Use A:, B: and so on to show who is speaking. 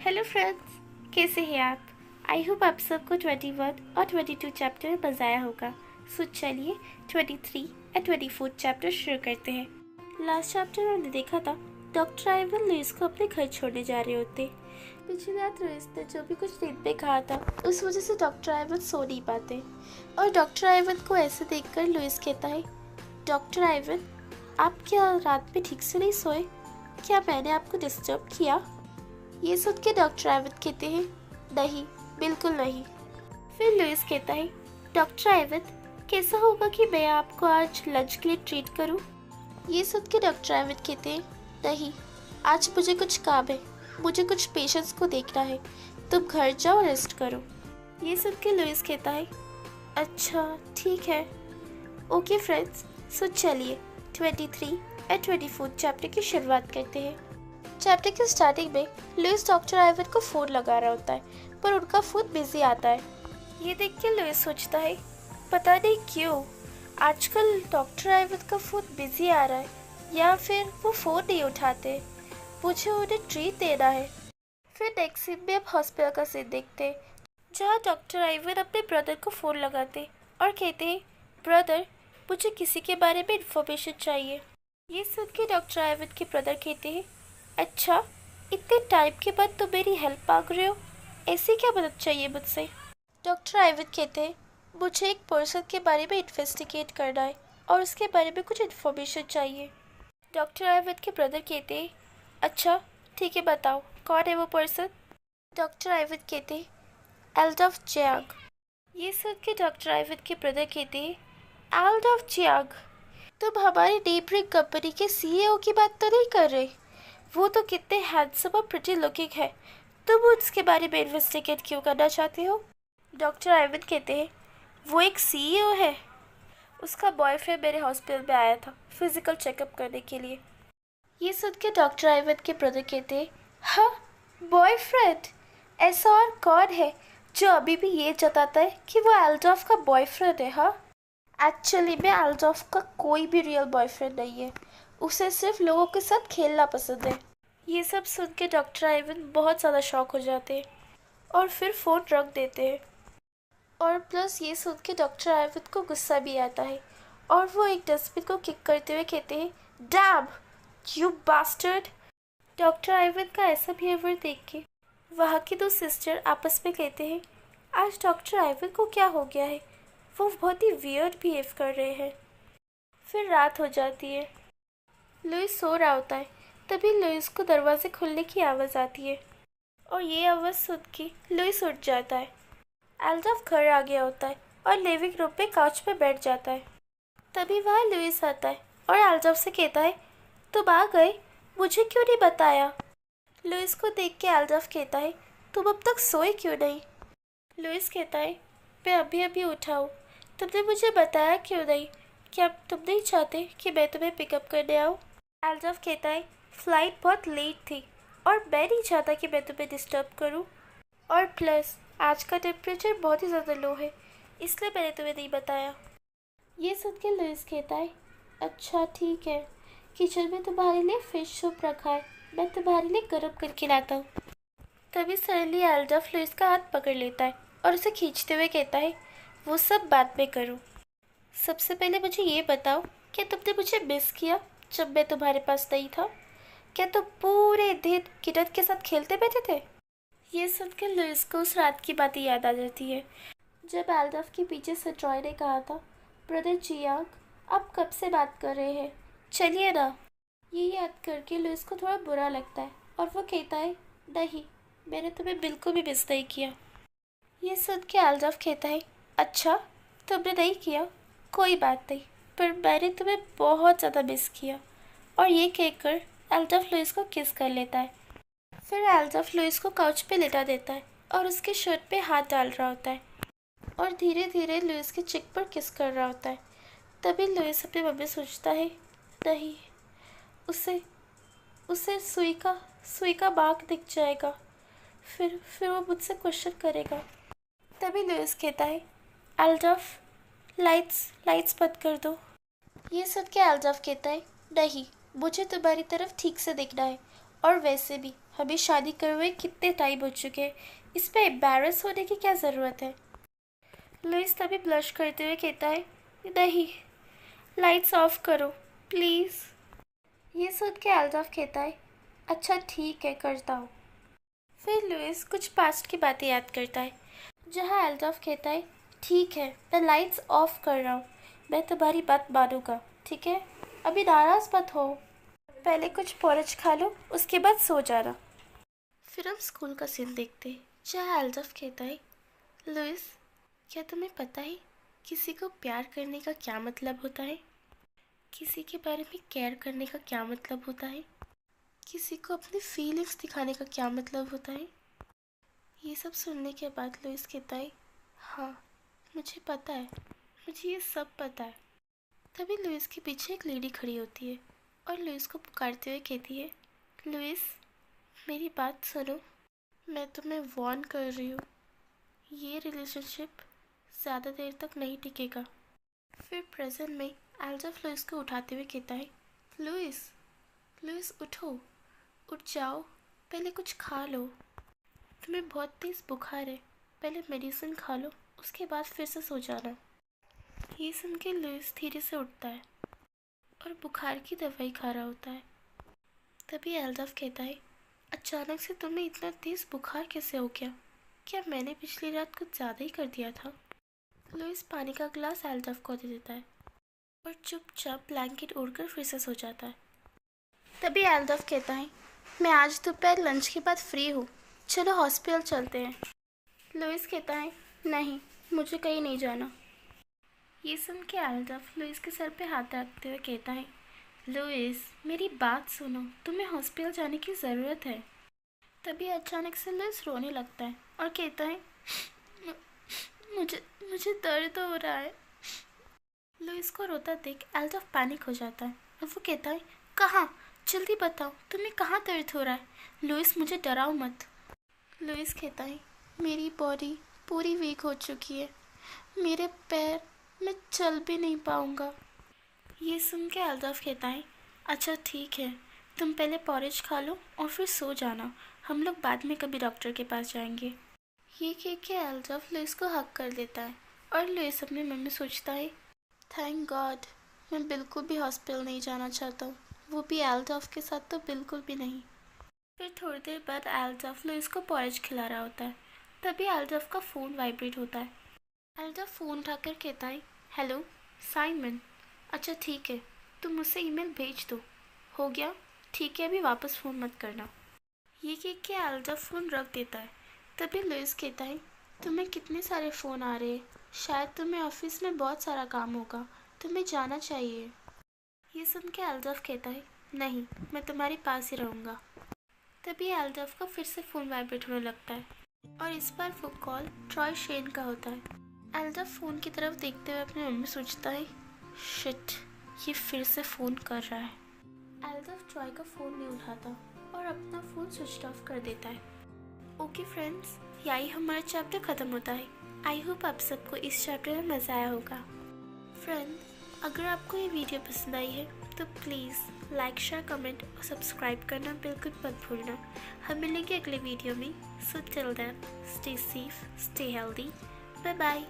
A: Hello friends, कैसे हैं आप? आई होप आप सबको 21 और 22 चैप्टर में मजा आया होगा। सो चलिए 23 और 24 चैप्टर शुरू करते हैं। लास्ट चैप्टर में हमने देखा था डॉक्टर आइवन लुइस को अपने घर छोड़ने जा रहे होते। पिछली रात लुइस ने जो भी कुछ नींद में कहा था उस वजह से डॉक्टर आइवन सो नहीं पाते और डॉक्टर आइवन को ऐसे देखकर लुइस कहता है, डॉक्टर आइवन, आप क्या रात में ठीक से नहीं सोए? क्या मैंने आपको डिस्टर्ब किया? ये सुन के डॉक्टर आइवन कहते हैं, नहीं, बिल्कुल नहीं। फिर लुइस कहता है, डॉक्टर आइवन, कैसा होगा कि मैं आपको आज लंच के लिए ट्रीट करूं? ये सुन के डॉक्टर आइवन कहते हैं, नहीं, आज मुझे कुछ काम है, मुझे कुछ पेशेंट्स को देखना है, तुम घर जाओ, रेस्ट करो। ये सुन के लुइस कहता है, अच्छा ठीक है। ओके फ्रेंड्स, सो चलिए 23 और 24 चैप्टर की शुरुआत करते हैं। चैप्टर की स्टार्टिंग में लुइस डॉक्टर आइवन को फ़ोन लगा रहा होता है पर उनका फ़ोन बिजी आता है। ये देख के लुइस सोचता है, पता नहीं क्यों आजकल डॉक्टर आइवन का फ़ोन बिजी आ रहा है या फिर वो फ़ोन नहीं उठाते, मुझे उन्हें ट्रीट देना है। फिर नेक्स्ट सीन में अब हॉस्पिटल का सीन देखते हैं जहाँ डॉक्टर आइवन अपने ब्रदर को फ़ोन लगाते और कहते हैं, ब्रदर, मुझे किसी के बारे में इंफॉर्मेशन चाहिए। ये सुन के डॉक्टर आइवन के ब्रदर कहते हैं, अच्छा, इतने टाइम के बाद तो मेरी हेल्प मांग रहे हो, ऐसी क्या मदद चाहिए मुझसे? डॉक्टर आइवन कहते हैं, मुझे एक पर्सन के बारे में इन्वेस्टिगेट करना है और उसके बारे में कुछ इन्फॉर्मेशन चाहिए। डॉक्टर आइवन के ब्रदर कहते हैं, अच्छा ठीक है, बताओ कौन है वो पर्सन? डॉक्टर आइवन कहते हैं, एल्डोफ जियांग। ये सुन के डॉक्टर आइवन के ब्रदर कहते हैं, एल्डोफ जियांग, तुम हमारी नेबरिंग कंपनी के सीईओ की बात तो नहीं कर रहे? वो तो कितने हैंडसम और प्रिटी लुकिंग है, तुम उसके बारे में इन्वेस्टिगेट क्यों करना चाहते हो? डॉक्टर आइवन कहते हैं, वो एक सीईओ है, उसका बॉयफ्रेंड मेरे हॉस्पिटल में आया था फिजिकल चेकअप करने के लिए। ये सुन के डॉक्टर आइवन के ब्रदर कहते हैं, हाँ, बॉयफ्रेंड? ऐसा और कौन है जो अभी भी ये जताता है कि वो एल्डोफ का बॉयफ्रेंड है? हाँ, एक्चुअली में एल्डोफ का कोई भी रियल बॉयफ्रेंड नहीं है, उसे सिर्फ लोगों के साथ खेलना पसंद है। ये सब सुन के डॉक्टर आइवन बहुत ज़्यादा शॉक हो जाते हैं और फिर फ़ोन रख देते हैं। और प्लस ये सुन के डॉक्टर आइवन को गुस्सा भी आता है और वो एक डस्टबिन को किक करते हुए कहते हैं, damn, you bastard. Doctor Ivan का ऐसा बिहेवियर देख के वहाँ की दो सिस्टर आपस में कहते हैं, आज डॉक्टर आइवन को क्या हो गया है, वो बहुत ही वियर्ड बिहेव कर रहे हैं। फिर रात हो जाती है, लुइस सो रहा होता है, तभी लुइस को दरवाजे खुलने की आवाज़ आती है और ये आवाज़ सुन के लुइस उठ जाता है। एल्डोफ घर आ गया होता है और लिविंग रूम पे काउच पे बैठ जाता है। तभी वहाँ लुइस आता है और एल्डोफ से कहता है, तुम आ गए, मुझे क्यों नहीं बताया? लुइस को देख के एल्डोफ कहता है, तुम अब तक सोए क्यों नहीं? लुइस कहता है, मैं अभी अभी उठा हूँ, तुमने मुझे बताया क्यों नहीं? क्या तुम नहीं चाहते कि मैं तुम्हें पिकअप करने आऊँ? एल्डोफ कहता है, फ्लाइट बहुत लेट थी और मैं नहीं चाहता कि मैं तुम्हें डिस्टर्ब करूं, और प्लस आज का टेम्परेचर बहुत ही ज़्यादा लो है, इसलिए मैंने तुम्हें नहीं बताया। ये सुन के लुइस कहता है, अच्छा ठीक है, किचन में तुम्हारे लिए फ़िश सूप रखा है, मैं तुम्हारे लिए गर्म करके लाता हूँ। तभी सडनली एल्डोफ लुइस का हाथ पकड़ लेता है और उसे खींचते हुए कहता है, वो सब बाद में करूँ, सबसे पहले मुझे ये बताओ, क्या तुमने मुझे मिस किया जब मैं तुम्हारे पास नहीं था? क्या तुम पूरे दिन किटन के साथ खेलते बैठे थे? ये सुनकर लुइस को उस रात की बातें याद आ जाती है जब एल्डोफ के पीछे से ट्रॉय ने कहा था, ब्रदर जियांग, आप कब से बात कर रहे हैं, चलिए ना। ये याद करके लुइस को थोड़ा बुरा लगता है और वो कहता है, नहीं, मैंने तुम्हें बिल्कुल भी मिस नहीं किया। ये सुन के एल्डोफ कहता है, अच्छा, तुमने नहीं किया, कोई बात नहीं, पर मैंने तुम्हें बहुत ज़्यादा मिस किया। और ये कहकर एल्डोफ लुइस को किस कर लेता है। फिर एल्डोफ लुइस को काउच पे लेटा देता है और उसके शर्ट पे हाथ डाल रहा होता है और धीरे धीरे लुइस के चिक पर किस कर रहा होता है। तभी लुइस अपने मन में सोचता है, नहीं, उसे उसे सुई का बाग दिख जाएगा, फिर वो मुझसे क्वेश्चन करेगा। तभी लुइस कहता है, एल्डोफ, लाइट्स बंद कर दो। ये सुन के एल्डोफ कहता है, नहीं, मुझे तुम्हारी तरफ ठीक से देखना है, और वैसे भी अभी शादी करे हुए कितने टाइम हो चुके हैं, इस पे एम्बैरस होने की क्या ज़रूरत है। लुइस तभी ब्लश करते हुए कहता है, नहीं, लाइट्स ऑफ करो प्लीज़। ये सुन के एल्डोफ कहता है, अच्छा ठीक है, करता हूँ। फिर लुइस कुछ पास्ट की बातें याद करता है, जहाँ एल्डोफ कहता है, ठीक है, मैं लाइट्स ऑफ कर रहा हूँ, मैं तुम्हारी बात मानूंगा, ठीक है, अभी नाराज़ मत हो, पहले कुछ पोरज खा लो, उसके बाद सो जाना। फिर हम स्कूल का सीन देखते हैं, जहाँ एल्डोफ कहता है, लुइस, क्या तुम्हें पता है किसी को प्यार करने का क्या मतलब होता है? किसी के बारे में केयर करने का क्या मतलब होता है? किसी को अपनी फीलिंग्स दिखाने का क्या मतलब होता है? ये सब सुनने के बाद लुइस कहता है, हाँ, मुझे पता है, मुझे ये सब पता है। तभी लुइस के पीछे एक लेडी खड़ी होती है और लुइस को पुकारते हुए कहती है, लुइस, मेरी बात सुनो, मैं तुम्हें वार्न कर रही हूँ, ये रिलेशनशिप ज़्यादा देर तक नहीं टिकेगा। फिर प्रेजेंट में एल्डोफ लुइस को उठाते हुए कहता है, लुइस, लुइस उठो, उठ जाओ, पहले कुछ खा लो, तुम्हें बहुत तेज़ बुखार है, पहले मेडिसिन खा लो, उसके बाद फिर से सो जाना। ये सुन के लुइस धीरे से उठता है और बुखार की दवाई खा रहा होता है। तभी एल्डोफ कहता है, अचानक से तुम्हें इतना तेज़ बुखार कैसे हो गया? क्या मैंने पिछली रात कुछ ज़्यादा ही कर दिया था? लुइस पानी का ग्लास एल्डोफ को दे देता है और चुपचाप ब्लैंकेट ओढ़कर फिर से सो जाता है। तभी एल्डोफ कहता है, मैं आज दोपहर लंच के बाद फ्री हूँ, चलो हॉस्पिटल चलते हैं। लुइस कहता है, नहीं, मुझे कहीं नहीं जाना। ये सुन के एल्डोफ लुइस के सर पे हाथ रखते हुए कहता है, लुइस, मेरी बात सुनो, तुम्हें हॉस्पिटल जाने की ज़रूरत है। तभी अचानक से लुइस रोने लगता है और कहता है, मुझे दर्द हो रहा है। लुइस को रोता देख एल्डोफ पैनिक हो जाता है और वो कहता है, कहाँ, जल्दी बताओ, तुम्हें कहाँ दर्द हो रहा है? लुइस, मुझे डराओ मत। लुइस कहता है, मेरी बॉडी पूरी वीक हो चुकी है, मेरे पैर, मैं चल भी नहीं पाऊँगा। ये सुन के एल्डोफ कहता है, अच्छा ठीक है, तुम पहले पॉरेज खा लो और फिर सो जाना, हम लोग बाद में कभी डॉक्टर के पास जाएंगे। ये कह के एल्डोफ लुइस को हक कर देता है और लुइस अपने मन में सोचता है, थैंक गॉड, मैं बिल्कुल भी हॉस्पिटल नहीं जाना चाहता हूँ, वो भी एल्डोफ के साथ तो बिल्कुल भी नहीं। फिर थोड़ी देर बाद एल्डोफ लुइस को पॉरेज खिला रहा होता है। तभी एल्डोफ का फ़ोन वाइब्रेट होता है। एल्डोफ फ़ोन उठाकर कहता है, हेलो साइमन, अच्छा ठीक है, तुम मुझसे ईमेल भेज दो, हो गया, ठीक है, अभी वापस फ़ोन मत करना। ये कह के एल्डोफ फ़ोन रख देता है। तभी लुइस कहता है, तुम्हें कितने सारे फ़ोन आ रहे हैं, शायद तुम्हें ऑफिस में बहुत सारा काम होगा, तुम्हें जाना चाहिए। ये सुन के एल्डोफ कहता है, नहीं, मैं तुम्हारे पास ही रहूँगा। तभी एल्डोफ का फिर से फ़ोन वाइब्रेट होने लगता है और इस बार वो कॉल ट्रॉय शेन का होता है। एल्डोफ फ़ोन की तरफ देखते हुए अपने मन में सोचता है, शिट, ये फिर से फ़ोन कर रहा है। एल्डोफ ट्रॉय का फ़ोन नहीं उठाता और अपना फ़ोन स्विच ऑफ कर देता है। ओके फ्रेंड्स, यही हमारा चैप्टर ख़त्म होता है। आई होप आप सबको इस चैप्टर में मज़ा आया होगा। फ्रेंड, अगर आपको ये वीडियो पसंद आई है तो प्लीज़ लाइक, शेयर, कमेंट और सब्सक्राइब करना बिल्कुल मत भूलना। हम मिलेंगे अगले वीडियो में। So till then, stay safe, stay healthy, bye bye.